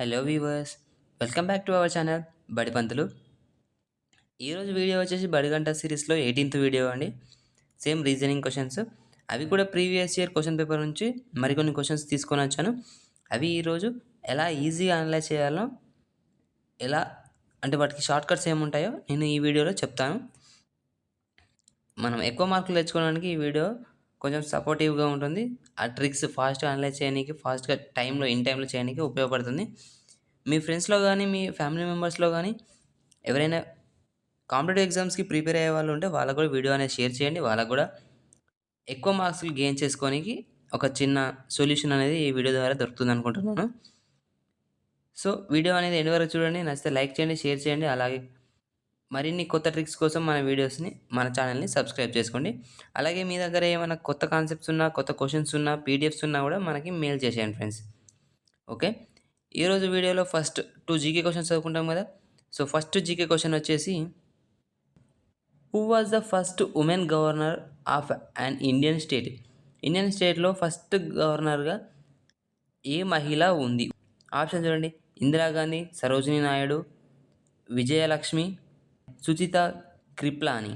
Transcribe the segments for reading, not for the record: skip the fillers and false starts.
Hello weavers, welcome back to our channel బడి పంతులు. ఈరోజు video వచ్చేసి బడిగంట సిరీస్లో 18th వీడియో అండి. సేమ్ రీజనింగ్ క్వశ్చన్స్, అవి కూడా ప్రీవియస్ ఇయర్ క్వశ్చన్ పేపర్ నుంచి మరికొన్ని క్వశ్చన్స్ తీసుకొని వచ్చాను. అవి ఈరోజు ఎలా ఈజీగా అనలైజ్ చేయాలో, ఎలా అంటే వాటికి షార్ట్ కట్స్ ఏముంటాయో నేను ఈ వీడియోలో చెప్తాను. మనం ఎక్కువ మార్కులు తెచ్చుకోవడానికి ఈ వీడియో కొంచెం సపోర్టివ్గా ఉంటుంది. ఆ ట్రిక్స్ ఫాస్ట్గా అనలైజ్ చేయడానికి, ఫాస్ట్గా ఇన్ టైంలో చేయడానికి ఉపయోగపడుతుంది. మీ ఫ్రెండ్స్లో కానీ, మీ ఫ్యామిలీ మెంబర్స్లో కానీ ఎవరైనా కాంపిటేటివ్ ఎగ్జామ్స్కి ప్రిపేర్ అయ్యే వాళ్ళు ఉంటే వాళ్ళకు కూడా వీడియో అనేది షేర్ చేయండి. వాళ్ళకు కూడా ఎక్కువ మార్క్స్లు గెయిన్ చేసుకోనికి ఒక చిన్న సొల్యూషన్ అనేది ఈ వీడియో ద్వారా దొరుకుతుంది అనుకుంటున్నాను. సో వీడియో అనేది ఎండ్ వరకు చూడండి. నచ్చితే లైక్ చేయండి, షేర్ చేయండి. అలాగే మరిన్ని కొత్త ట్రిక్స్ కోసం మన ఛానల్ని సబ్స్క్రైబ్ చేసుకోండి. అలాగే మీ దగ్గర ఏమైనా కొత్త కాన్సెప్ట్స్ ఉన్నా, కొత్త క్వశ్చన్స్ ఉన్నా, పీడిఎఫ్స్ ఉన్నా కూడా మనకి మెయిల్ చేసేయండి ఫ్రెండ్స్. ఓకే, ఈరోజు వీడియోలో ఫస్ట్ 2 జీకే క్వశ్చన్స్ చదువుకుంటాం కదా. సో ఫస్ట్ జీకే క్వశ్చన్ వచ్చేసి, who was the first women governor of an Indian state? Indian స్టేట్లో ఫస్ట్ గవర్నర్గా ఏ మహిళ ఉంది? ఆప్షన్ చూడండి: Indira Gandhi, Sarojini Naidu, Vijayalakshmi, Suchitha Kripalani.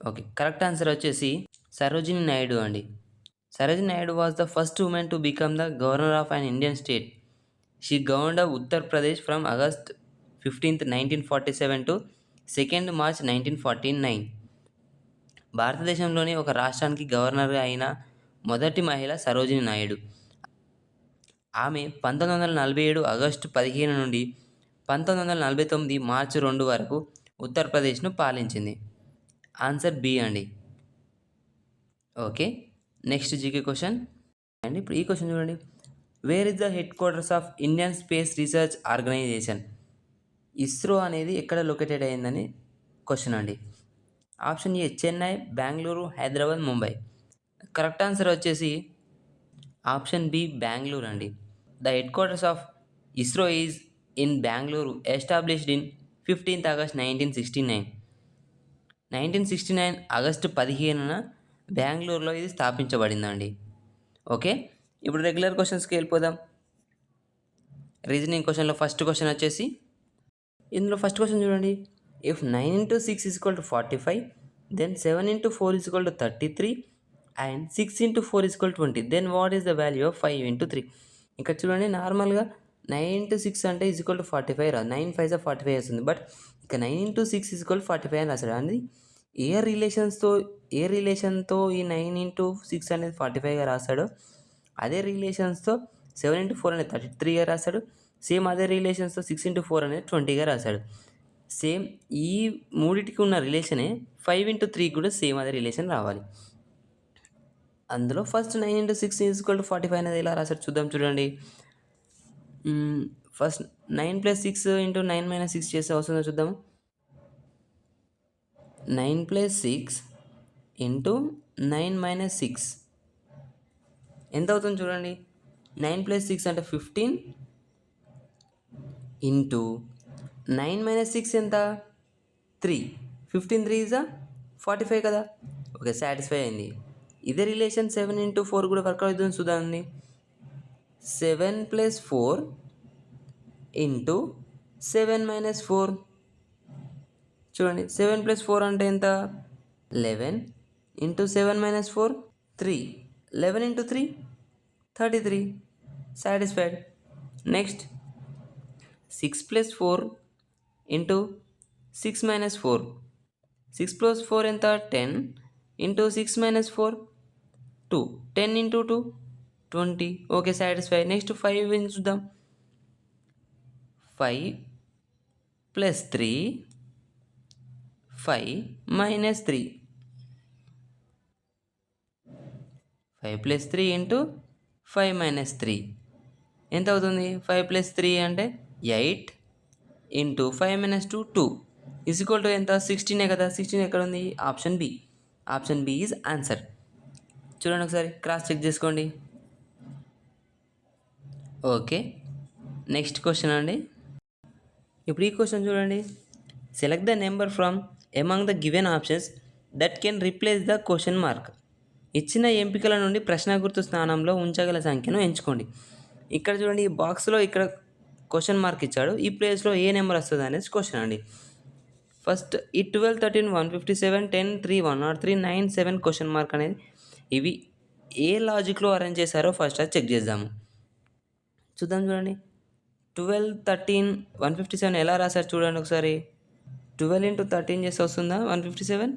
Okay, correct answer వచ్చేసి సరోజినీ నాయుడు అండి. Sarojini Naidu was the first women to become the governor of an Indian state. She governed Uttar Pradesh from August 15th, 1947 to 2nd March 1949. భారతదేశంలోని ఒక రాష్ట్రానికి గవర్నర్గా అయిన మొదటి మహిళ సరోజినీ నాయుడు. ఆమె 1947 ఆగస్టు 15 నుండి 1949 మార్చి 2 వరకు ఉత్తరప్రదేశ్ను పాలించింది. ఆన్సర్ బి అండి. ఓకే, నెక్స్ట్ జీకే క్వశ్చన్ అండి. ఇప్పుడు ఈ క్వశ్చన్ చూడండి: where is the headquarters of Indian Space Research Organization? ISRO అనేది ఎక్కడ లొకేటెడ్ అయిందని క్వశ్చన్ అండి. Option A Chennai, Bengaluru, Hyderabad, Mumbai. Correct answer వచ్చేసి ఆప్షన్ బి బెంగళూరు అండి. The headquarters of ISRO is in Bengaluru, established in 15th August 1969. 1969 ఆగస్టు 15న బెంగళూరులో ఇది స్థాపించబడిందండి. ఓకే, ఇప్పుడు రెగ్యులర్ క్వశ్చన్స్కి వెళ్ళిపోదాం. రీజనింగ్ క్వశ్చన్లో ఫస్ట్ క్వశ్చన్ వచ్చేసి, ఇందులో ఫస్ట్ క్వశ్చన్ చూడండి: if 9 into 6 is equal to 45, then 7 into 4 is equal to 33 and 6 into 4 is equal to 20, then what is the value of 5 into 3? ఇక్కడ చూడండి, నార్మల్గా 9 into 6 అంటే ఈజ్ ఈక్వల్ టు 45 రాదు. 9 5 45 వస్తుంది. బట్ ఇక 9 into 6 ఈజ్ ఈక్వల్ టు 45 అని రాశాడు. అది ఏ రిలేషన్తో ఈ 9 into 6 అనేది 45గా రాశాడో అదే రిలేషన్స్తో 7 into 4 అనేది 33గా రాశాడు. సేమ్ అదే రిలేషన్స్తో 6 into 4 అనేది 20గా రాశాడు. సేమ్ ఈ మూడిటికి ఉన్న రిలేషనే 5 into 3 కూడా సేమ్ అదే రిలేషన్ రావాలి. అందులో first 9 into 6 is equal to 45 అనేది ఎలా రాశాడు చూద్దాం. చూడండి, ఫస్ట్ 9 + 6 into 9 - 6 చేస్తే వస్తుందో చూద్దాము. 9 + 6 into 9 - 6 ఎంత అవుతుంది చూడండి. 9 + 6 అంటే 15 ఇంటూ 9 - 6 ఎంత? 3. 15 3 is 45 కదా. ఓకే, సాటిస్ఫై అయింది. ఇదే రిలేషన్ 7 into 4 కూడా వర్క్ అవుతుంది చూద్దామండి. 7 + 4 ఇంటూ 7 - 4 చూడండి. 7 + 4 అంటే ఎంత? 11 into 7 - 4 3. 11 into 3 33. Satisfied. Next 6 + 4 into 6 - 4. 6 + 4 ఎంత? 10 into 6 - 4 2. 10 into 2 20. Okay, satisfy. Next 5 చూద్దాం. 5 + 3 5 - 3. 5 + 3 ఇంటూ 5 - 3 ఎంత అవుతుంది? 5 + 3 అంటే 8 ఇంటూ 5 - 2 2 ఈజ్ ఈక్వల్ టు ఎంత? 16 కదా. 16 ఎక్కడ ఉంది? Option B. Option B is answer. చూడండి, ఒకసారి క్రాస్ చెక్ చేసుకోండి. ఓకే, నెక్స్ట్ క్వశ్చన్ అండి. ఇప్పుడు ఈ క్వశ్చన్ చూడండి: select the number from among the given options that can replace the question mark. ఇచ్చిన ఎంపికల నుండి ప్రశ్న గుర్తు స్థానంలో ఉంచగల సంఖ్యను ఎంచుకోండి. ఇక్కడ చూడండి, ఈ బాక్స్లో ఇక్కడ క్వశ్చన్ మార్క్ ఇచ్చాడు, ఈ ప్లేస్లో ఏ నెంబర్ వస్తుంది అనేసి క్వశ్చన్ అండి. ఫస్ట్ ఈ 12, 13, 157, 10, 3, 103, 9, 7 క్వశ్చన్ మార్క్ అనేది ఇవి ఏ లాజిక్లో అరేంజ్ చేశారో ఫస్ట్ అది చెక్ చేద్దాము. చూద్దాం చూడండి. 12, 13, 157 ఎలా రాశారు చూడండి ఒకసారి. 12 into 13 చేస్తే వస్తుందా 157?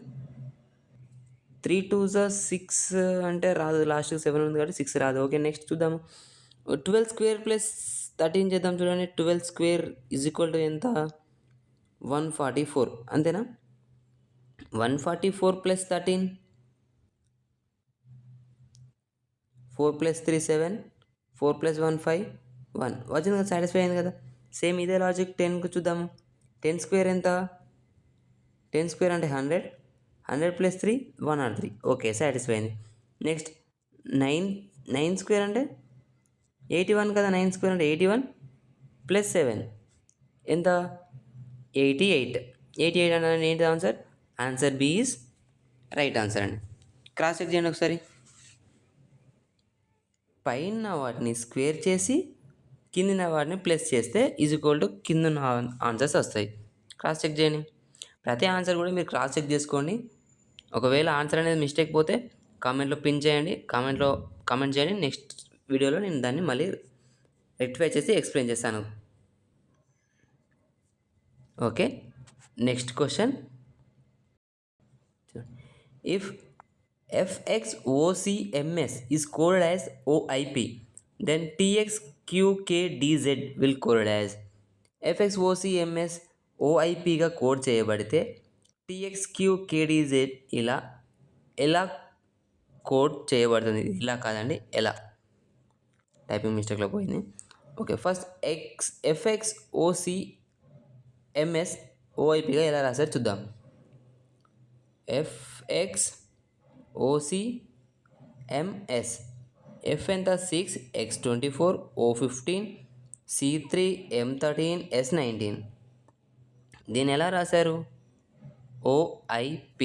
3 2s 6 అంటే రాదు, లాస్ట్ 7 ఉంది కాబట్టి 6 రాదు. ఓకే, నెక్స్ట్ చూద్దాము. 12 స్క్వేర్ ప్లస్ 13 చేద్దాం చూడండి. 12 స్క్వేర్ ఈజ్ ఈక్వల్ టు ఎంత? 144, అంతేనా? 144 ప్లస్ 13, 4 ప్లస్ 3 7, 4 ప్లస్ 1 5, 1 వచ్చింది కదా, సాటిస్ఫై అయింది కదా. సేమ్ ఇదే లాజిక్ 10కు చూద్దాము. 10 స్క్వేర్ ఎంత? 10 స్క్వేర్ అంటే 100, 100 ప్లస్ 3 103. ఓకే, సాటిస్ఫై అయింది. నెక్స్ట్ 9 స్క్వేర్ అంటే 81 కదా. 9 స్క్వేర్ అంటే 81 ప్లస్ 7 ఎంత? 88. 88 అంటే ఏంటి answer? Answer B is right answer అండి. క్రాస్ చెక్ చేయండి ఒకసారి. పైన వాటిని స్క్వేర్ చేసి కిందిన వాటిని ప్లస్ చేస్తే ఈజ్ ఈక్వల్ టు కింద ఆన్సర్స్ వస్తాయి. క్రాస్ చెక్ చేయండి. ప్రతి ఆన్సర్ కూడా మీరు క్రాస్ చెక్ చేసుకోండి. ఒకవేళ ఆన్సర్ అనేది మిస్టేక్ పోతే కామెంట్లో పిన్ చేయండి, కామెంట్ చేయండి. నెక్స్ట్ వీడియోలో నేను దాన్ని మళ్ళీ రెక్టిఫై చేసి ఎక్స్ప్లెయిన్ చేస్తాను. Okay, next question. If FXOCMS is coded as OIP, then TXQKDZ will coded as. FXOCMS OIPగా కోడ్ చేయబడితే TXQKDZ ఎలా కోడ్ చేయబడుతుంది? ఇలా కాదండి, ఎలా. టైపింగ్ మిస్టేక్లో పోయింది. ఓకే, ఫస్ట్ FXOCMS OIPగా ఎలా రాశారు చూద్దాం. FXOCMS F ఎంత? 6, X 24, O 15, C 3, M 13, S 19. దీన్ని ఎలా రాశారు? OIP,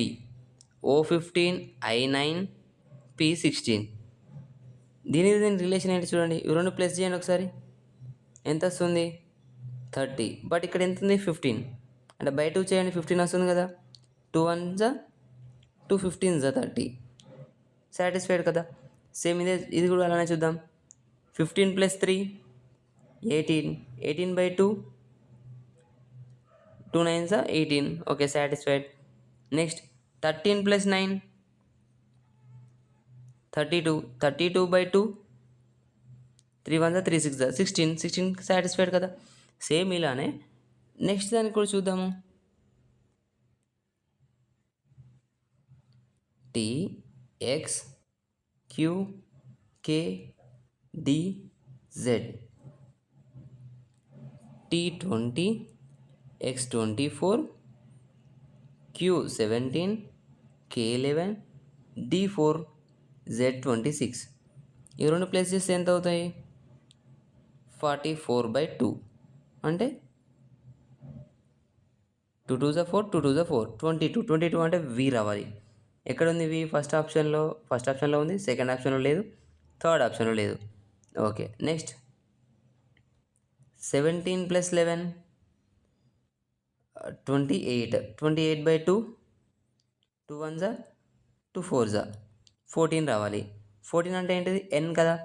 O 15, I 9, P 16. దీని రిలేషన్ ఏంటి చూడండి. ఇవి రెండు ప్లస్ చేయండి ఒకసారి. ఎంత వస్తుంది? 30. బట్ ఇక్కడ ఎంత ఉంది? 15. అంటే బై 2 చేయండి, 15 వస్తుంది కదా. 2 1s 2, 15s 30. సాటిస్ఫైడ్ కదా. సేమ్ ఇది కూడా అలానే చూద్దాం. 15 plus 3 18, 18 by 2 2 9s 18. Okay, satisfied. Next 13 plus 9 32, 32 by 2 3 1s 3 6s 16, 16 satisfied కదా. సేమ్ ఇలానే నెక్స్ట్ దానికి కూడా చూద్దాము. TXQKDZ T20, X 24, Q 17, K 11, D4, Z 26. ఈ రెండు ప్లేస్ చేస్తే ఎంత అవుతాయి? 44 బై 2 అంటే 2 2s 4, 2 2s 4, 22. 22 అంటే V రావాలి. ఎక్కడ ఉంది V? ఫస్ట్ ఆప్షన్లో ఉంది, సెకండ్ ఆప్షన్లో లేదు, థర్డ్ ఆప్షన్లో లేదు. Okay, next 17 plus 11 28, 28 by 2 2 1s 2 4s 14 రావాలి. 14 అంటే ఏంటిది? N కదా.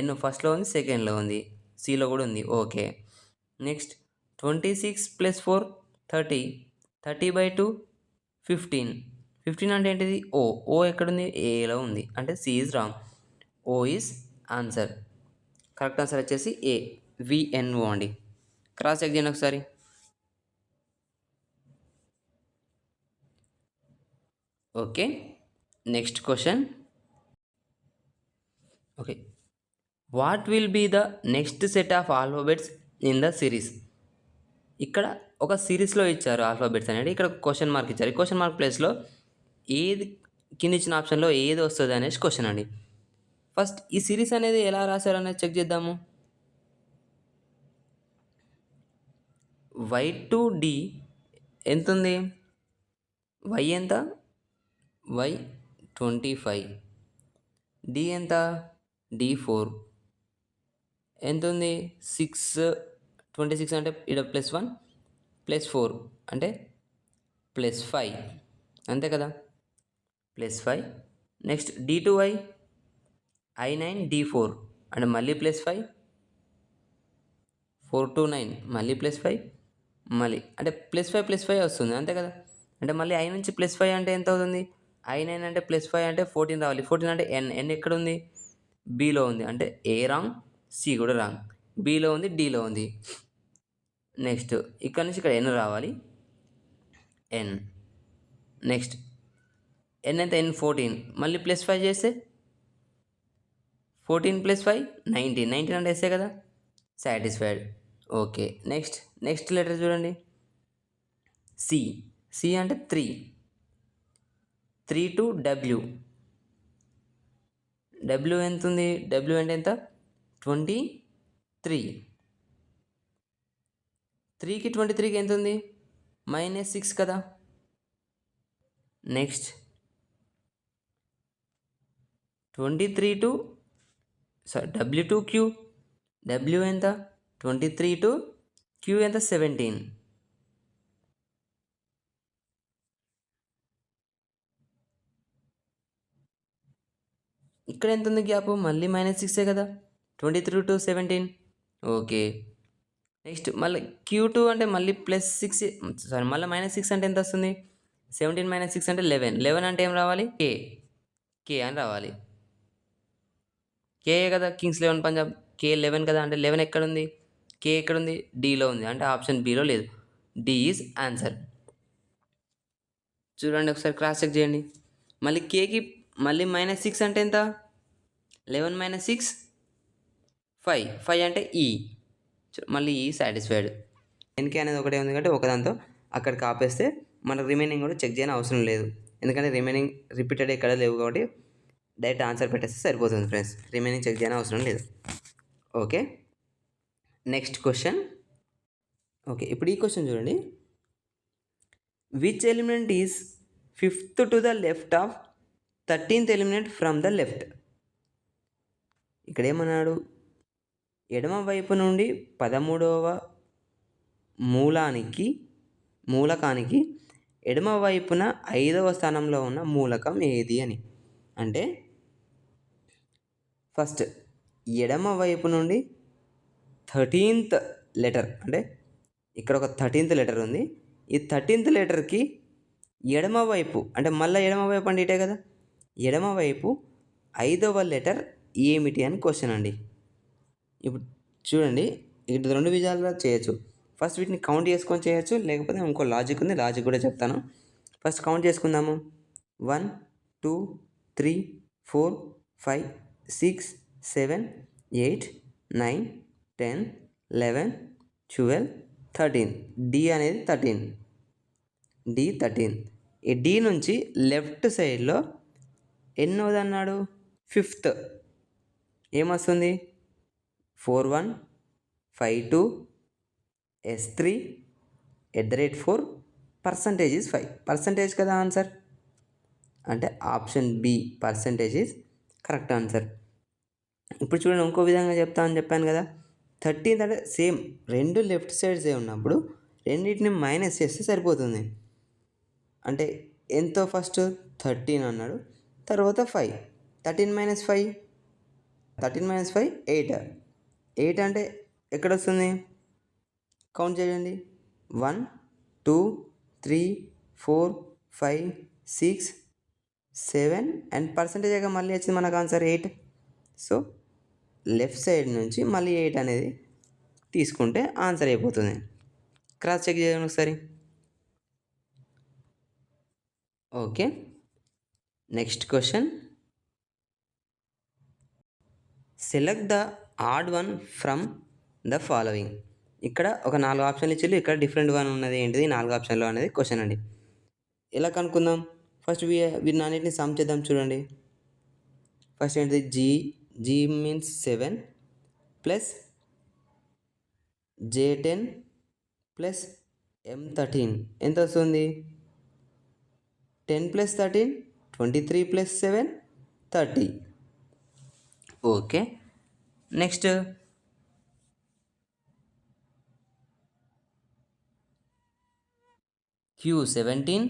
N ఫస్ట్లో ఉంది, సెకండ్లో ఉంది, Cలో కూడా ఉంది. Okay, next 26 plus 4 30, 30 by 2 15. 15 అంటే ఏంటిది? O ఎక్కడుంది? ఏలో ఉంది, అంటే C is wrong. O is answer. Correct answer వచ్చేసి A, VNO అండి. క్రాస్ చెక్ చేయండి ఒకసారి. Okay, next question. Okay, what will be the next set of alphabets in the series? ఇక్కడ ఒక సిరీస్లో ఇచ్చారు ఆల్ఫాబెట్స్ అనేది, ఇక్కడ క్వశ్చన్ మార్క్ ఇచ్చారు. ఈ క్వశ్చన్ మార్క్ ప్లేస్లో ఏది కింద ఇచ్చిన ఆప్షన్లో ఏది వస్తుంది అనేసి క్వశ్చన్ అండి. ఫస్ట్ ఈ సిరీస్ అనేది ఎలా రాశారు అనేది చెక్ చేద్దాము. Y to D ఎంత ఉంది? Y ఎంత? Y 25. D ఎంత? D4 ఎంత ఉంది? 6 26 అంటే ఇక్కడ +1 +4 అంటే +5 అంతే కదా, +5. నెక్స్ట్ D2i I9 D4 అంటే మళ్ళీ +5 4 to 9 మళ్ళీ +5 మళ్ళీ అంటే +5 వస్తుంది అంతే కదా. అంటే మళ్ళీ I నుంచి +5 అంటే ఎంత అవుతుంది, I9 అంటే +5 అంటే 14 రావాలి. 14 అంటే n ఎక్కడ ఉంది, బీలో ఉంది. అంటే ఏ రాంగ్, సి కూడా రాంగ్. బీలో ఉంది, డీలో ఉంది. నెక్స్ట్ ఇక్కడ నుంచి ఇక్కడ n రావాలి, n. నెక్స్ట్ n ఎంత, n 14 మళ్ళీ +5 చేస్తే 14 + 5 19. 19 అంటే ఎస్ఏ కదా, సాటిస్ఫైడ్. ఓకే. నెక్స్ట్ లెటర్ చూడండి, సి. సి అంటే 3 to W. W ఎంత ఉంది, W అంటే ఎంత 23. 3కి 23కి ఎంత ఉంది, -6 కదా. Next 23 to W to Q. W ఎంత 23 to Q ఎంత 17. ఇక్కడ ఎంత ఉంది గ్యాప్, మళ్ళీ -6 కదా, 23 to 17. ఓకే. నెక్స్ట్ మళ్ళీ Q2 అంటే మళ్ళీ +6 మళ్ళీ -6 అంటే ఎంత వస్తుంది, 17 - 6 అంటే 11. 11 అంటే ఏం రావాలి, కే అని రావాలి. కే కదా, కింగ్స్ 11 పంజాబ్, కే 11 కదా. అంటే 11 ఎక్కడుంది, కే ఎక్కడుంది, డీలో ఉంది. అంటే ఆప్షన్ బీలో లేదు. D is answer. చూడండి ఒకసారి క్రాస్ చెక్ చేయండి. మళ్ళీ కేకి మళ్ళీ -6 అంటే ఎంత, 11 - 6 5. 5 అంటే ఈ, మళ్ళీ ఈ సాటిస్ఫైడ్. ఎన్కే అనేది ఒకటే ఉంది కాబట్టి ఒకదాంతో అక్కడికి ఆపేస్తే మనకు రిమైనింగ్ కూడా చెక్ చేయని అవసరం లేదు. ఎందుకంటే రిమైనింగ్ రిపీటెడ్ ఎక్కడ లేవు కాబట్టి డైరెక్ట్ ఆన్సర్ పెట్టేస్తే సరిపోతుంది ఫ్రెండ్స్. రిమైనింగ్ చెక్ చేయని అవసరం లేదు. ఓకే. Next question. ఓకే, ఇప్పుడు ఈ క్వశ్చన్ చూడండి. Which element is 5th to the left of 13th element from the left. ఇక్కడ ఏమన్నాడు, ఎడమ వైపు నుండి 13వ మూలకానికి ఎడమ వైపున 5వ స్థానంలో ఉన్న మూలకం ఏది అని. అంటే ఫస్ట్ ఎడమ వైపు నుండి 13th లెటర్, అంటే ఇక్కడ ఒక 13th లెటర్ ఉంది. ఈ 13th లెటర్కి ఎడమ వైపు, అంటే మళ్ళీ ఎడమ వైపు అంటే ఇటే కదా, ఎడమ వైపు 5వ లెటర్ ఏమిటి అని క్వశ్చన్ అండి. ఇప్పుడు చూడండి, ఇటు 2 విధాలుగా చేయొచ్చు. ఫస్ట్ వీటిని కౌంట్ చేసుకొని చేయొచ్చు, లేకపోతే ఇంకో లాజిక్ ఉంది, లాజిక్ కూడా చెప్తాను. ఫస్ట్ కౌంట్ చేసుకుందాము. 1 2 3 4 5 6 7 8 9 10 11 12 13. డి అనేది 13, డి 13. ఈ డి నుంచి లెఫ్ట్ సైడ్లో ఎన్నోది అన్నాడు, 5th. ఏమొస్తుంది, 41 52 S3 @4 % is 5. పర్సంటేజ్ కదా ఆన్సర్. అంటే option B percentage is correct answer. ఇప్పుడు చూడండి, ఇంకో విధంగా చెప్తా అని చెప్పాను కదా. 13th అంటే సేమ్, రెండు లెఫ్ట్ సైడ్సే ఉన్నప్పుడు రెండింటిని మైనస్ చేస్తే సరిపోతుంది. అంటే ఎంతో, ఫస్ట్ 13 అన్నాడు, తర్వాత 5. 13 - 5 8. 8 అంటే ఎక్కడ వస్తుంది, కౌంట్ చేయండి. 1 2 3 4 5 6 7 అండ్ పర్సంటేజ్గా మళ్ళీ వచ్చింది మనకు ఆన్సర్ 8. సో లెఫ్ట్ సైడ్ నుంచి మళ్ళీ 8 అనేది తీసుకుంటే ఆన్సర్ అయిపోతుంది. క్రాస్ చెక్ చేయండి ఒకసారి. Okay. Next question. Select the odd one from the following. ఇక్కడ ఒక 4 ఆప్షన్లు ఇచ్చి, ఇక్కడ డిఫరెంట్ వన్ ఉన్నది ఏంటిది 4 ఆప్షన్లో అనేది క్వశ్చన్ అండి. ఎలా కనుక్కుందాం, ఫస్ట్ వీటిని అన్నిటిని సమ్ చేద్దాం. చూడండి, ఫస్ట్ ఏంటిది, G means 7 plus J10 plus M13 ఎంత వస్తుంది, 10 + 13 23 + 7 30. Okay. Next Q17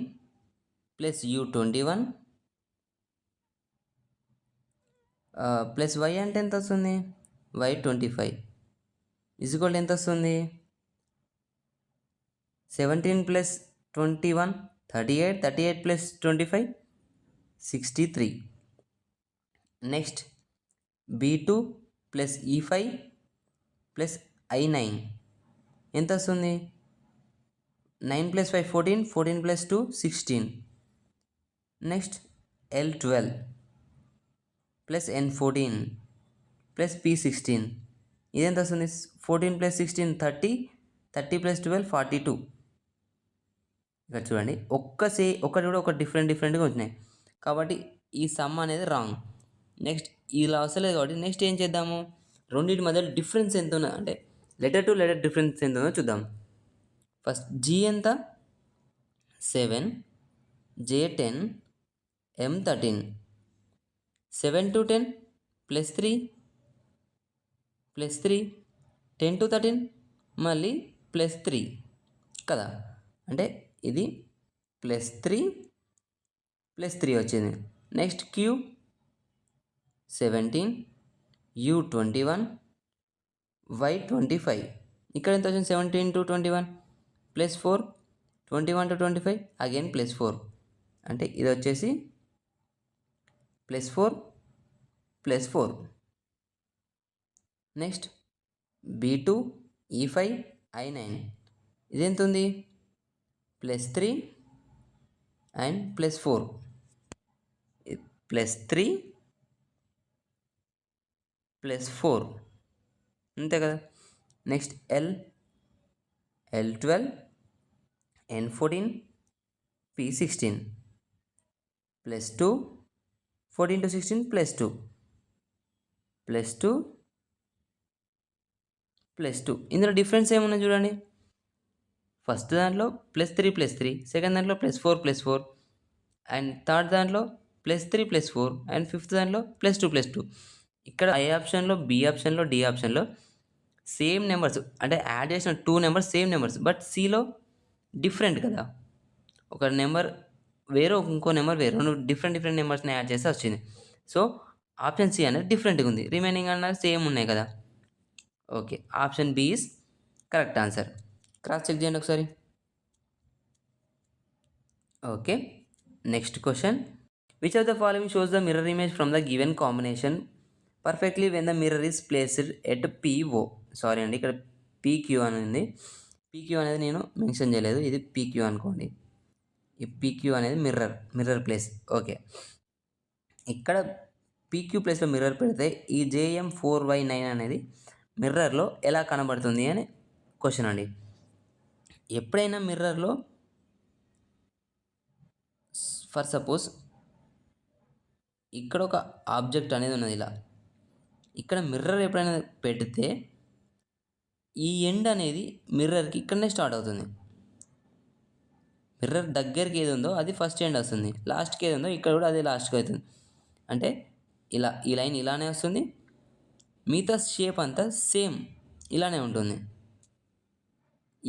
plus U21 plus Y అంటే ఎంత వస్తుంది? Y25 ఈక్వల్ ఎంత వస్తుంది? 17 plus 21 38, 38 plus 25 63. Next B2 plus E5 plus I9 ఎంత వస్తుంది? 9 plus 5 14, 14 plus 2 16. Next L12 plus N14 plus P16 ఇది ఎంత వస్తుంది? 14 ప్లస్ 16 30, 30 ప్లస్ 12 42. ఇక్కడ చూడండి ఒకటి కూడా ఒక డిఫరెంట్గా వచ్చినాయి కాబట్టి ఈ సమ్ అనేది రాంగ్. నెక్స్ట్ ఇలా వస్తలేదు కాబట్టి నెక్స్ట్ ఏం చేద్దాము? రెండింటి మధ్య డిఫరెన్స్ ఎంత ఉన్నది అంటే లెటర్ టు లెటర్ డిఫరెన్స్ ఎంత ఉందో చూద్దాం. ఫస్ట్ G ఎంత? 7, J10, M13. 7 to 10 plus 3 plus 3, 10 to 13 మళ్ళీ ప్లస్ 3 కదా, అంటే ఇది ప్లస్ 3 ప్లస్ 3 వచ్చింది. నెక్స్ట్ Q17, U21, Y25 ఇక్కడ ఎంత వచ్చింది? 17 to 21 plus 4, 21 to 25 again plus 4 అంటే ఇది వచ్చేసి plus 4 plus 4. Next B2, E5, I9 ఇది ఎంత ఉంది? Plus 3 and plus 4 plus 3 plus 4 అంతే కదా. Next L12, N14, P16 plus 2, 14 to 16 plus 2 plus 2 plus 2. ఇందులో డిఫరెన్స్ ఏమున్నా చూడండి. ఫస్ట్ దాంట్లో ప్లస్ 3 ప్లస్ 3, సెకండ్ దాంట్లో ప్లస్ 4 ప్లస్ 4, అండ్ థర్డ్ దాంట్లో ప్లస్ 3 ప్లస్ 4, అండ్ ఫిఫ్త్ దాంట్లో ప్లస్ 2 ప్లస్ 2. ఇక్కడ ఐ ఆప్షన్లో, బి ఆప్షన్లో, డి ఆప్షన్లో సేమ్ నెంబర్స్ అంటే యాడ్ చేసిన 2 నెంబర్స్ సేమ్ నెంబర్స్, బట్ సిలో డిఫరెంట్ కదా. ఒక నెంబర్ వేరే, ఇంకో నెంబర్ వేరే, రెండు డిఫరెంట్ నెంబర్స్ని యాడ్ చేస్తే వచ్చింది. సో ఆప్షన్ సి అనేది డిఫరెంట్గా ఉంది, రిమైనింగ్ అన్నది సేమ్ ఉన్నాయి కదా. Okay, option B is correct answer. Cross check చేయండి ఒకసారి. Okay, next question. Which of the following shows the mirror image from the given combination perfectly when the mirror is placed at PO. Sorry అండి, ఇక్కడ PQ అని ఉంది. PQ అనేది నేను mention చేయలేదు, ఇది PQ అనుకోండి. ఈ PQ అనేది మిర్రర్ ప్లేస్. ఓకే, ఇక్కడ PQ ప్లేస్లో మిర్రర్ పెడితే ఈ JM4Y9 అనేది మిర్రర్లో ఎలా కనబడుతుంది అని క్వశ్చన్ అండి. ఎప్పుడైనా మిర్రర్లో ఫర్ సపోజ్ ఇక్కడ ఒక ఆబ్జెక్ట్ అనేది ఉన్నది, ఇలా ఇక్కడ మిర్రర్ ఎప్పుడైనా పెడితే ఈ ఎండ్ అనేది మిర్రర్కి ఇక్కడనే స్టార్ట్ అవుతుంది. మిర్రర్ దగ్గరికి ఏది ఉందో అది ఫస్ట్ ఎండ్ వస్తుంది, లాస్ట్కి ఏది ఉందో ఇక్కడ కూడా అదే లాస్ట్కి అవుతుంది. అంటే ఇలా ఈ లైన్ ఇలానే వస్తుంది, మిగతా షేప్ అంతా సేమ్ ఇలానే ఉంటుంది.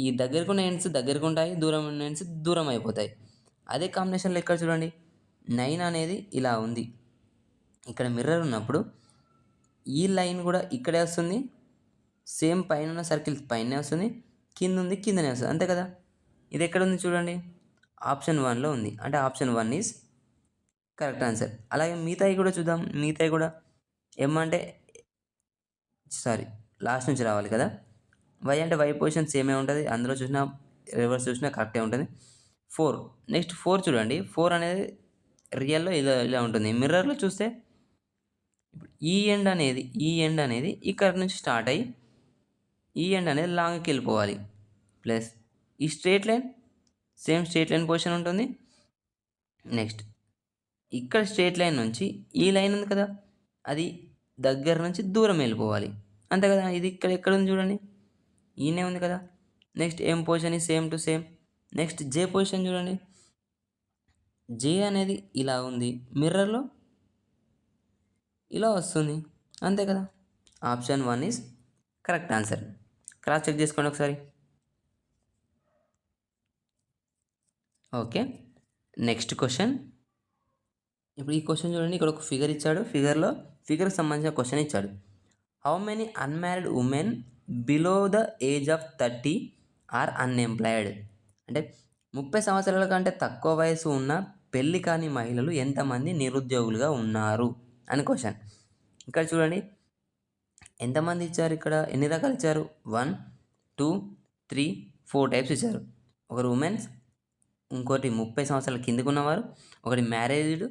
ఈ దగ్గరకు ఉన్న ఎండ్స్ దగ్గరకు ఉంటాయి, దూరం ఉన్న ఎండ్స్ దూరం అయిపోతాయి. అదే కాంబినేషన్లో ఇక్కడ చూడండి, 9 అనేది ఇలా ఉంది. ఇక్కడ మిర్రర్ ఉన్నప్పుడు ఈ లైన్ కూడా ఇక్కడే వస్తుంది, సేమ్ పైన ఉన్న సర్కిల్ పైనే వస్తుంది, కింద ఉంది కిందనే వస్తుంది, అంతే కదా. ఇది ఎక్కడ ఉంది చూడండి, ఆప్షన్ 1లో ఉంది, అంటే ఆప్షన్ 1 ఈజ్ కరెక్ట్ ఆన్సర్. అలాగే మిగతాయి కూడా చూద్దాం. మిగతాయి కూడా అంటే లాస్ట్ నుంచి రావాలి కదా. వై అంటే వై పొజిషన్ సేమే ఉంటుంది, అందులో చూసినా రివర్స్ చూసినా కరెక్టే ఉంటుంది. 4, నెక్స్ట్ 4 చూడండి. 4 అనేది రియల్లో ఇలా ఉంటుంది, మిర్రర్లో చూస్తే ఈ ఎండ్ అనేది ఇక్కడ నుంచి స్టార్ట్ అయ్యి ఈ ఎండ్ అనేది లాంగ్కి వెళ్ళిపోవాలి. ప్లస్ ఈ straight line same straight line position ఉంటుంది. నెక్స్ట్ ఇక్కడ స్ట్రేట్ లైన్ నుంచి ఈ లైన్ ఉంది కదా, అది దగ్గర నుంచి దూరం వెళ్ళిపోవాలి, అంతే కదా. ఇది ఇక్కడ ఎక్కడ ఉంది చూడండి, ఈయనే ఉంది కదా. Next M position same to same. Next J position చూడండి, J అనేది ఇలా ఉంది, మిర్రర్లో ఇలా వస్తుంది, అంతే కదా. Option 1 is correct answer. Cross check చేసుకోండి ఒకసారి. ఓకే. Next question. ఇప్పుడు ఈ క్వశ్చన్ చూడండి, ఇక్కడ ఒక ఫిగర్ ఇచ్చాడు. ఫిగర్కి సంబంధించిన క్వశ్చన్ ఇచ్చాడు. How many unmarried women below the age of 30 are unemployed? అంటే 30 సంవత్సరాల కంటే తక్కువ వయసు ఉన్న పెళ్లి కాని మహిళలు ఎంతమంది నిరుద్యోగులుగా ఉన్నారు అని క్వశ్చన్. ఇక్కడ చూడండి ఎంతమంది ఇచ్చారు, ఇక్కడ ఎన్ని రకాలు ఇచ్చారు, 1 2 3 4 టైప్స్ ఇచ్చారు. ఒకరు ఉమెన్స్, ఇంకోటి 30 సంవత్సరాల కిందకు ఉన్నవారు, ఒకటి మ్యారేజ్డ్,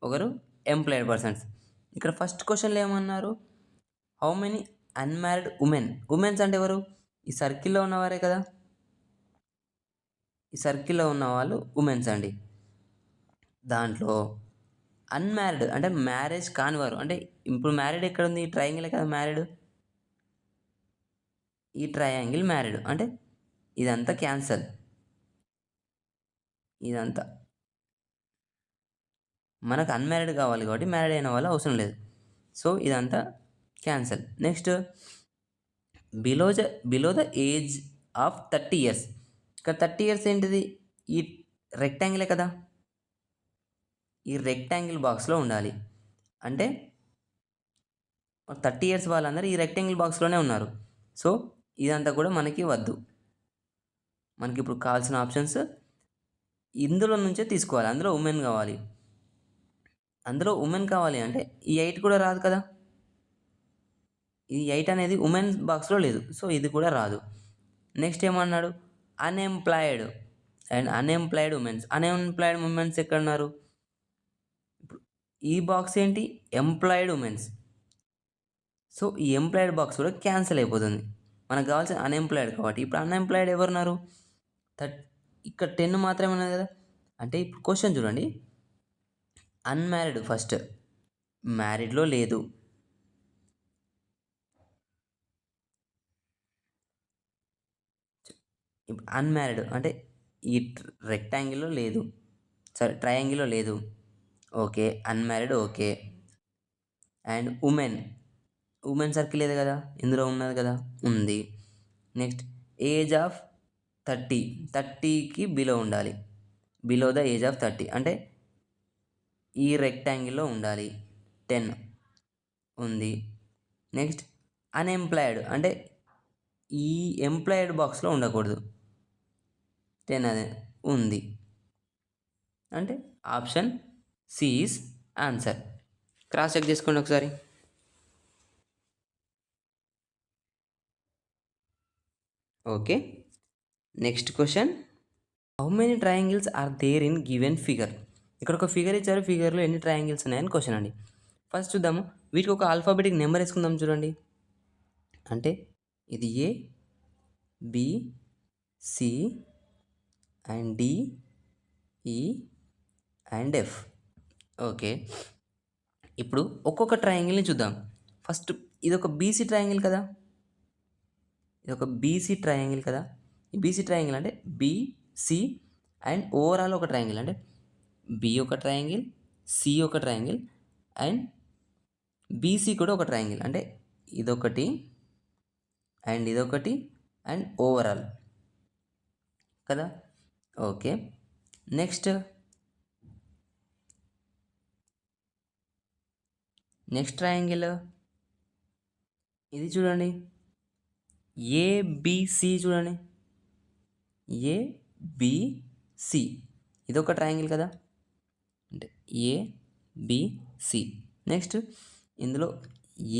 ఒకరు ఎంప్లాయిడ్ పర్సన్స్. ఇక్కడ ఫస్ట్ క్వశ్చన్లో ఏమన్నారు, హౌ మెనీ అన్మ్యారీడ్ ఉమెన్స్ అంటే ఎవరు, ఈ సర్కిల్లో ఉన్నవారే కదా, ఈ సర్కిల్లో ఉన్న వాళ్ళు ఉమెన్స్ అండి. దాంట్లో అన్మ్యారీడ్ అంటే మ్యారేజ్ కానివారు, అంటే ఇప్పుడు మ్యారీడ్ ఎక్కడ ఉంది, ఈ ట్రయాంగిల్ కదా మ్యారీడ్, ఈ ట్రయాంగిల్ మ్యారీడ్, అంటే ఇదంతా క్యాన్సల్, ఇదంతా మనకు అన్మ్యారీడ్ కావాలి కాబట్టి మ్యారీడ్ అయిన వాళ్ళు అవసరం లేదు. సో ఇదంతా cancel. Next below the age of 30 years. ఇక్కడ 30 ఇయర్స్ ఏంటిది, ఈ రెక్టాంగిలే కదా, ఈ రెక్టాంగిల్ బాక్స్లో ఉండాలి. అంటే 30 ఇయర్స్ వాళ్ళందరూ ఈ రెక్టాంగిల్ బాక్స్లోనే ఉన్నారు. సో ఇదంతా కూడా మనకి వద్దు. మనకి ఇప్పుడు కావాల్సిన ఆప్షన్స్ ఇందులో నుంచే తీసుకోవాలి. అందులో ఉమెన్ కావాలి, అందులో ఉమెన్ కావాలి అంటే ఈ 8 కూడా రాదు కదా, ఈ 8 అనేది ఉమెన్స్ బాక్స్లో లేదు, సో ఇది కూడా రాదు. నెక్స్ట్ ఏమన్నాడు, అన్ఎంప్లాయిడ్ ఉమెన్స్ ఎక్కడున్నారు, ఇప్పుడు ఈ బాక్స్ ఏంటి, ఎంప్లాయిడ్ ఉమెన్స్. సో ఈ ఎంప్లాయిడ్ బాక్స్ కూడా క్యాన్సిల్ అయిపోతుంది, మనకు కావాల్సిన అన్ఎంప్లాయిడ్ కాబట్టి. ఇప్పుడు అన్ఎంప్లాయిడ్ ఎవరున్నారు, ఇక్కడ 10 మాత్రమే ఉన్నది కదా. అంటే ఇప్పుడు క్వశ్చన్ చూడండి, అన్మ్యారీడ్ ఫస్ట్, మ్యారీడ్లో లేదు, ఇప్పుడు అన్మ్యారీడ్ అంటే ఈ రెక్టాంగిల్లో లేదు, సరే ట్రయాంగిల్లో లేదు, okay unmarried okay. And women circle లేదు కదా, ఇందులో ఉన్నది కదా, ఉంది. నెక్స్ట్ ఏజ్ ఆఫ్ 30కి బిలో ఉండాలి, బిలో ద ఏజ్ ఆఫ్ 30 అంటే ఈ రెక్టాంగిల్లో ఉండాలి, 10 ఉంది. నెక్స్ట్ అన్ఎంప్లాయిడ్ అంటే ఈ ఎంప్లాయిడ్ బాక్స్లో ఉండకూడదు, 10 అదే ఉంది. అంటే option C is answer. Cross check చేసుకోండి ఒకసారి. Okay. Next question, how many triangles are there in given figure? ఇక్కడ ఒక ఫిగర్ ఇచ్చారు, ఫిగర్లో ఎన్ని ట్రయాంగిల్స్ ఉన్నాయని క్వశ్చన్ అండి. ఫస్ట్ చూద్దాము, వీటికి ఒక ఆల్ఫాబెటిక్ నెంబర్ వేసుకుందాం చూడండి. అంటే ఇది ఏ, బి, సి అండ్ డి, ఈ అండ్ ఎఫ్. ఓకే, ఇప్పుడు ఒక్కొక్క ట్రయాంగిల్ని చూద్దాం. ఫస్ట్ ఇది ఒక బీసీ ట్రయాంగిల్ కదా, ఇది ఒక బీసీ ట్రయాంగిల్ కదా. ఈ బీసీ ట్రయాంగిల్ అంటే బిసి అండ్ ఓవరాల్ ఒక ట్రయాంగిల్, అంటే బి ఒక ట్రయాంగిల్, సి ఒక ట్రయాంగిల్ అండ్ బీసీ కూడా ఒక ట్రయాంగిల్, అంటే ఇదొకటి అండ్ ఇదొకటి అండ్ ఓవరాల్ కదా. ఓకే, నెక్స్ట్ ట్రయాంగిల్ ఇది చూడండి, ఏబిసి చూడండి, ఏబిసి ఇది ఒక ట్రయాంగిల్ కదా, అంటే ఏబిసి. నెక్స్ట్ ఇందులో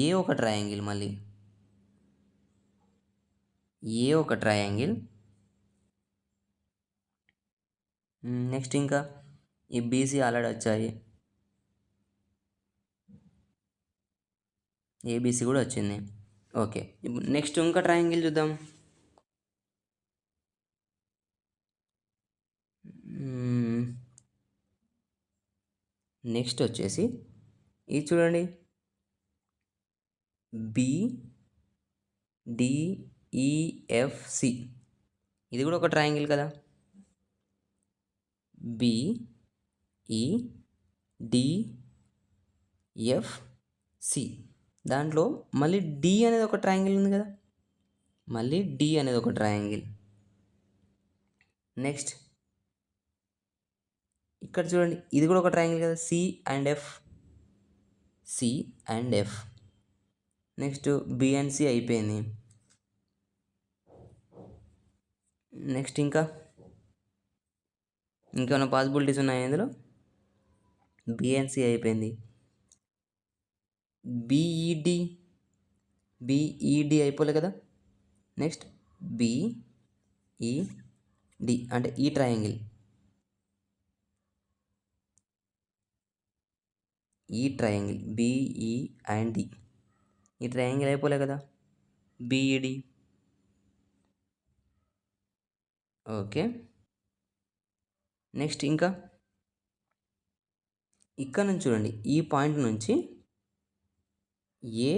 ఏ ఒక ట్రయాంగిల్, మళ్ళీ ఏ ఒక ట్రయాంగిల్. నెక్స్ట్ ఇంకా ఈ బీసీ ఆల్రెడీ వచ్చాయి, ఏబీసీ కూడా వచ్చింది. ఓకే, ఇప్పుడు నెక్స్ట్ ఇంకా ట్రయాంగిల్ చూద్దాం. నెక్స్ట్ వచ్చేసి ఇది చూడండి, బిడిఈఎఫ్సి ఇది కూడా ఒక ట్రయాంగిల్ కదా, బిఈడిఎఫ్సి. దాంట్లో మళ్ళీ డి అనేది ఒక ట్రయాంగిల్ ఉంది కదా, మళ్ళీ డి అనేది ఒక ట్రయాంగిల్. నెక్స్ట్ ఇక్కడ చూడండి, ఇది కూడా ఒక ట్రయాంగిల్ కదా, C and F, C and F. Next B and C అయిపోయింది. నెక్స్ట్ ఇంకేమైనా పాసిబిలిటీస్ ఉన్నాయా ఇందులో? బి అండ్ సి అయిపోయింది. బిఈడి, బిఈడి అయిపోలే కదా. నెక్స్ట్ బిఈడి అంటే ఈ ట్రయాంగిల్, ఈ ట్రయాంగిల్ బిఈ అండ్ డి, ఈ ట్రయాంగిల్ అయిపోలే కదా, బిఈడి. ఓకే. నెక్స్ట్ ఇక్కడ నుంచి చూడండి, ఈ పాయింట్ నుంచి ఏ,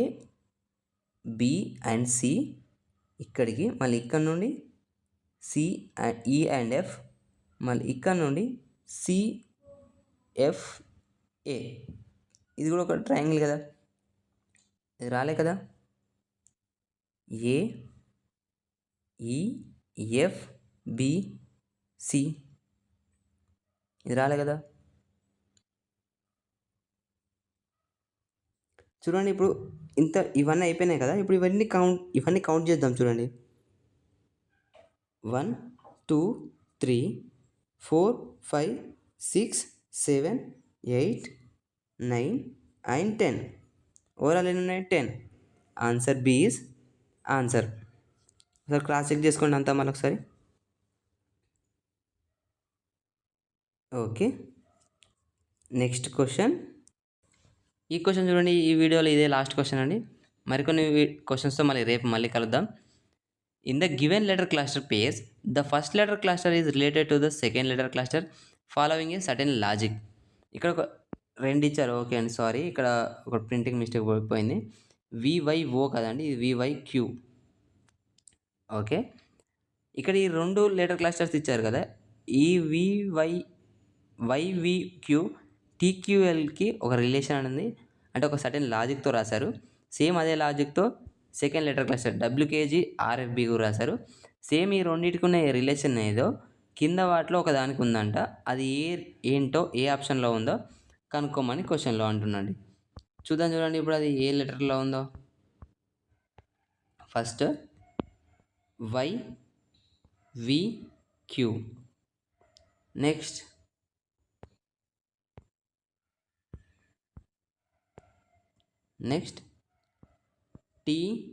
బి అండ్ సి ఇక్కడికి, మళ్ళీ ఇక్కడ నుండి సి ఈ అండ్ ఎఫ్, మళ్ళీ ఇక్కడ నుండి సిఎఫ్ఏ, ఇది కూడా ఒక ట్రయాంగిల్ కదా, ఇది రాలే కదా. ఏ ఈఎఫ్ బిసి, ఇది రాలే కదా. చూడండి, ఇప్పుడు ఇవన్నీ అయిపోయినాయి కదా. ఇప్పుడు ఇవన్నీ కౌంట్ చేద్దాం. చూడండి, 1 2 3 4 5 6 7 8 9 and 10. ఓవరాల్ ఎన్ని ఉన్నాయి? 10. Answer B is answer. ఒకసారి క్రాస్ చెక్ చేసుకోండి అంతా మళ్ళీ ఒకసారి. ఓకే. Next question. ఈ క్వశ్చన్ చూడండి, ఈ వీడియోలో ఇదే లాస్ట్ క్వశ్చన్ అండి. మరికొన్ని క్వశ్చన్స్తో మళ్ళీ కలుద్దాం. In the given letter cluster pairs, the first letter cluster is related to the second letter cluster following a certain logic. ఇక్కడ ఒక 2 ఇచ్చారు. ఓకే అండి, సారీ, ఇక్కడ ఒక ప్రింటింగ్ మిస్టేక్ పోయింది. వివైఓ కదండి, ఇది వివైక్యూ. ఓకే, ఇక్కడ ఈ 2 లెటర్ క్లస్టర్స్ ఇచ్చారు కదా. ఈ వైవిక్యూ టీక్యూఎల్కి ఒక రిలేషన్ ఉంది, అంటే ఒక సర్టెన్ లాజిక్తో రాశారు. సేమ్ అదే లాజిక్తో సెకండ్ లెటర్ క్లస్టర్ డబ్ల్యూకేజీ ఆర్ఎఫ్బి కూడా రాశారు. సేమ్ ఈ రెండింటికి ఉన్న రిలేషన్ ఏదో కింద వాటిలో ఒకదానికి ఉందంట. అది ఏంటో ఏ ఆప్షన్లో ఉందో కనుక్కోమని క్వశ్చన్లో అంటున్నాండి. చూడండి ఇప్పుడు అది ఏ లెటర్లో ఉందో. First YVQ, next TQL.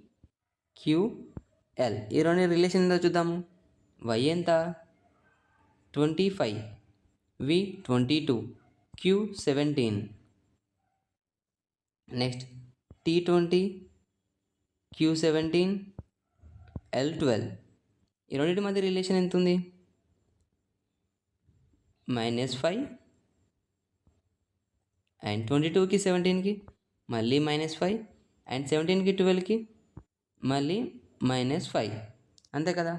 ఈ రెండు రిలేషన్ ఏందో చూద్దాము. వై ఎంత? 25, వి 22, queue 17. Next T20, Q17, L12. ఈ రెండింటి మధ్య రిలేషన్ ఎంత ఉంది? -5 అండ్ 22కి 17కి మళ్ళీ -5 అండ్ 17కి 12కి మళ్ళీ -5, అంతే కదా.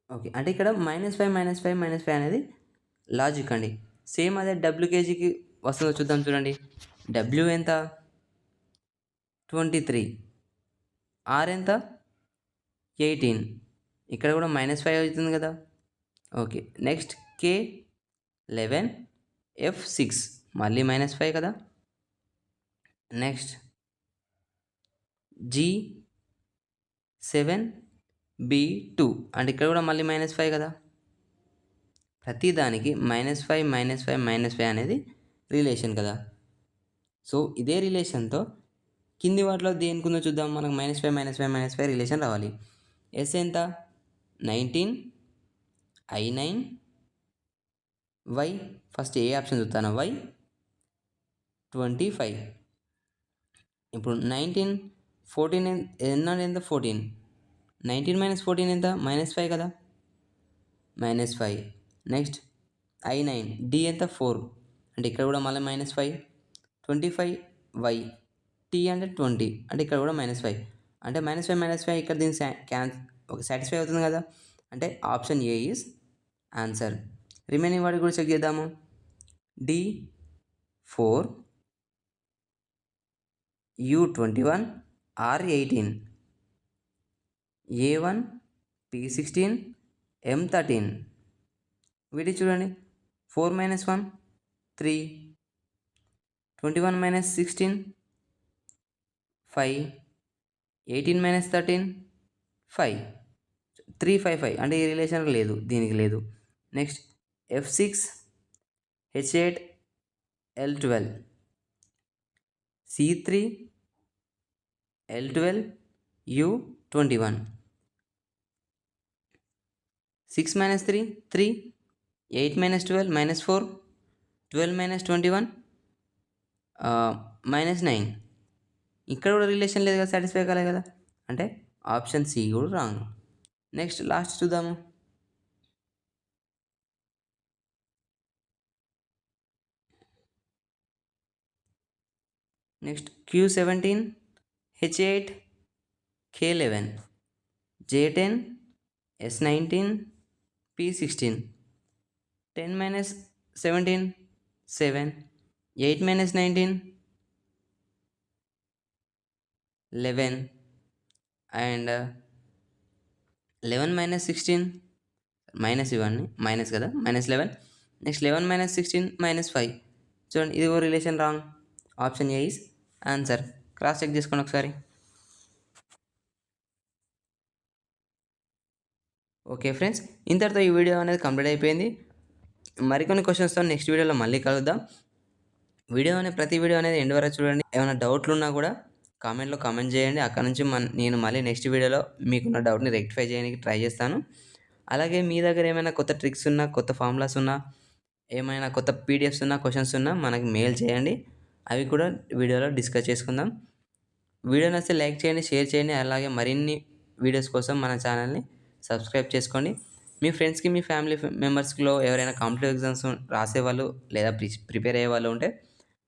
ఓకే, అంటే ఇక్కడ -5 అనేది లాజిక్ అండి. సేమ్ అదే డబ్ల్యూకేజీకి వస్తుందో చూద్దాం. చూడండి, డబ్ల్యూ ఎంత? 23, ఆర్ ఎంత? 18. ఇక్కడ కూడా -5 అవుతుంది కదా. ఓకే, నెక్స్ట్ K11, F6 మళ్ళీ -5 కదా. నెక్స్ట్ G7B2 అంటే ఇక్కడ కూడా మళ్ళీ -5 కదా. ప్రతి దానికి -5 అనేది రిలేషన్ కదా. సో ఇదే రిలేషన్తో కింది వాటిలో దేనికి ఉందో చూద్దాం. మనకు -5 రిలేషన్ రావాలి. ఎస్ ఎంత? 19, I9, Y first A option చూస్తాను, వై 25. ఇప్పుడు 19, 14 ఎంత? 14. 19 - 14 ఎంత? -5 కదా, -5. నెక్స్ట్ I9, డి ఎంత? 4, అంటే ఇక్కడ కూడా మళ్ళీ -5. 25 వై, టీ అంటే 20, అంటే ఇక్కడ కూడా -5. అంటే -5 ఇక్కడ దీన్ని సాటిస్ఫై అవుతుంది కదా. అంటే option A is answer. Remaining వాటి కూడా చెక్ చేద్దాము. D4, U21, R18, A1, P16, M13. వీటి చూడండి, 4 - 1 3, 21 - 16 5, 18 - 13 5, 3 5 5 అంటే ఈ రిలేషన్ లేదు, దీనికి లేదు. Next F6 H8 L12, C3 L12 U21, 6 - 3 3, 8 - 12 -4, 12 - 21 -9. ఇక్కడ కూడా రిలేషన్ లేదు కదా, సాటిస్ఫై కాలే కదా, అంటే ఆప్షన్ సి కూడా రాంగ్. నెక్స్ట్ లాస్ట్ చూద్దాము. Next Q17 H8 K11, J10 S19 P16, 10 - 17 7, 8 - 19 11, and 11 - 16 minus ఇవన్నీ మైనస్ కదా, -11. నెక్స్ట్ 11 - 16 -5. చూడండి, ఇది ఓ relation wrong. Option A is answer. Cross check చేసుకోండి ఒకసారి. ఓకే ఫ్రెండ్స్, ఇంతటితో ఈ వీడియో అనేది కంప్లీట్ అయిపోయింది. మరికొన్ని క్వశ్చన్స్తో నెక్స్ట్ వీడియోలో మళ్ళీ కలుద్దాం. ప్రతి వీడియో అనేది ఎండ్ వరకు చూడండి. ఏమైనా డౌట్లు ఉన్నా కూడా కామెంట్లో కామెంట్ చేయండి. అక్కడ నుంచి నేను మళ్ళీ నెక్స్ట్ వీడియోలో మీకున్న డౌట్ని రెక్టిఫై చేయడానికి ట్రై చేస్తాను. అలాగే మీ దగ్గర ఏమైనా కొత్త ట్రిక్స్ ఉన్నా, కొత్త ఫార్ములాస్ ఉన్నా, ఏమైనా కొత్త పీడిఎఫ్స్ ఉన్నా, క్వశ్చన్స్ ఉన్నా మనకి మెయిల్ చేయండి. అవి కూడా వీడియోలో డిస్కస్ చేసుకుందాం. వీడియో నచ్చితే లైక్ చేయండి, షేర్ చేయండి. అలాగే మరిన్ని వీడియోస్ కోసం మన ఛానల్ని సబ్స్క్రైబ్ చేసుకోండి. మీ ఫ్రెండ్స్కి, మీ ఫ్యామిలీ మెంబర్స్లో ఎవరైనా కాంపిటేటివ్ ఎగ్జామ్స్ రాసేవాళ్ళు లేదా ప్రిపేర్ అయ్యే వాళ్ళు ఉంటే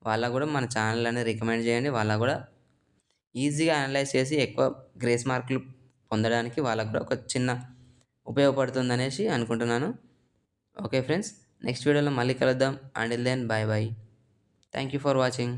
వాళ్ళకు కూడా మన ఛానల్ అనేది రికమెండ్ చేయండి. వాళ్ళకు కూడా ఈజీగా అనలైజ్ చేసి ఎక్కువ గ్రేస్ మార్కులు పొందడానికి వాళ్ళకు కూడా ఒక చిన్న ఉపయోగపడుతుందనేసి అనుకుంటున్నాను. ఓకే ఫ్రెండ్స్, నెక్స్ట్ వీడియోలో మళ్ళీ కలుద్దాం. Until then, bye bye. Thank you for watching.